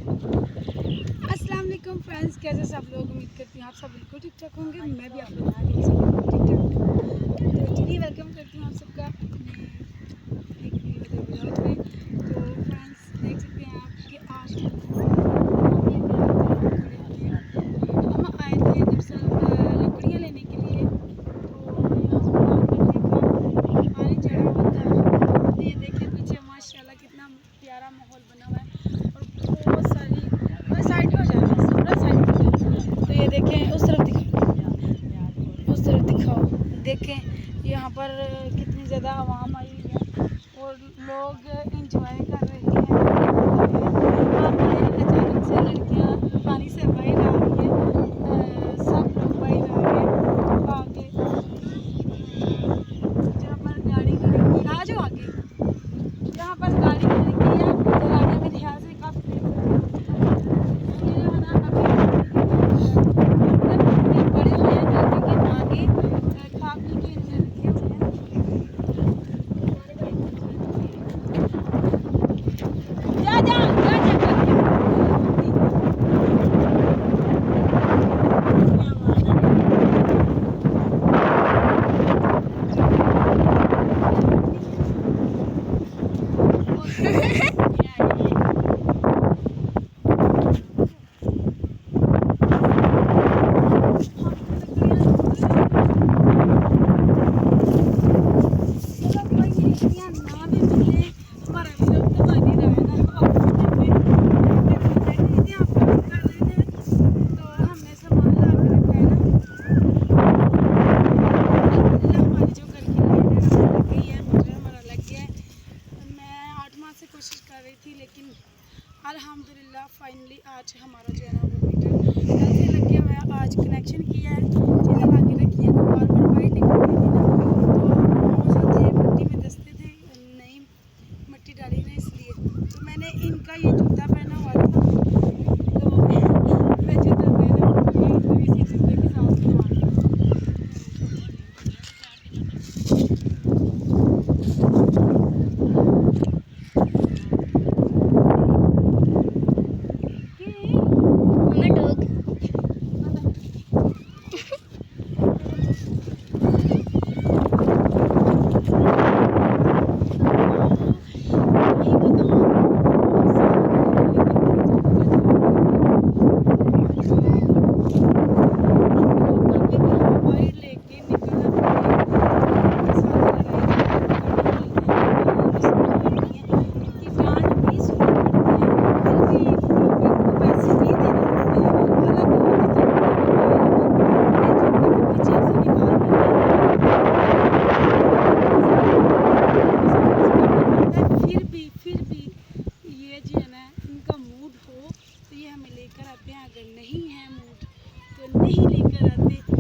अस्सलाम वालेकुम फ्रेंड्स, कैसे सब लोग। उम्मीद करती हूँ आप सब बिल्कुल ठीक ठाक होंगे। मैं भी आप लोग ठीक ठाक। तो चलिए वेलकम करती हूँ आप सबका अपने एक व्लॉग में। तो फ्रेंड्स देख सकते हैं आप कि आज हम आए थे दरअसल लकड़ियाँ लेने के लिए। तो यहाँ पर पानी चढ़ा हुआ था। ये देखिए पीछे माशाल्लाह कितना प्यारा माहौल बना हुआ है और बहुत सारी साइड हो जाए पूरा साइड। तो ये देखें उस तरफ दिखाओ, उस तरफ दिखाओ। देखें यहाँ पर कितनी ज़्यादा आवाम आई हुई है और लोग इंजॉय कर रहे हैं। अचानक से लड़कियाँ पानी से बाहर आ रही हैं, सब लोग बाहर आ रहे हैं। आगे जहाँ पर गाड़ी खड़ी आ जाओ, आगे जहाँ पर गाड़ी खड़ी की है उधर आगे मेरे ख्याल से काफ़ी कोशिश कर रही थी, लेकिन अल्हम्दुलिल्लाह फाइनली आज हमारा जो है ना वो मीटर कल से लग गया हुआ है। आज कनेक्शन किया है, चैनल आगे रखी है तो बार बार बाइट निकल रही थी ना, तो जो थे मिट्टी में दसते थे, नई मिट्टी डाली ना, इसलिए तो मैंने इनका ये जूता पहना हुआ था। तो मैं जूता पहना तो इसी जूते के साथ लेकर आते हैं। अगर नहीं है मूड तो नहीं लेकर आते।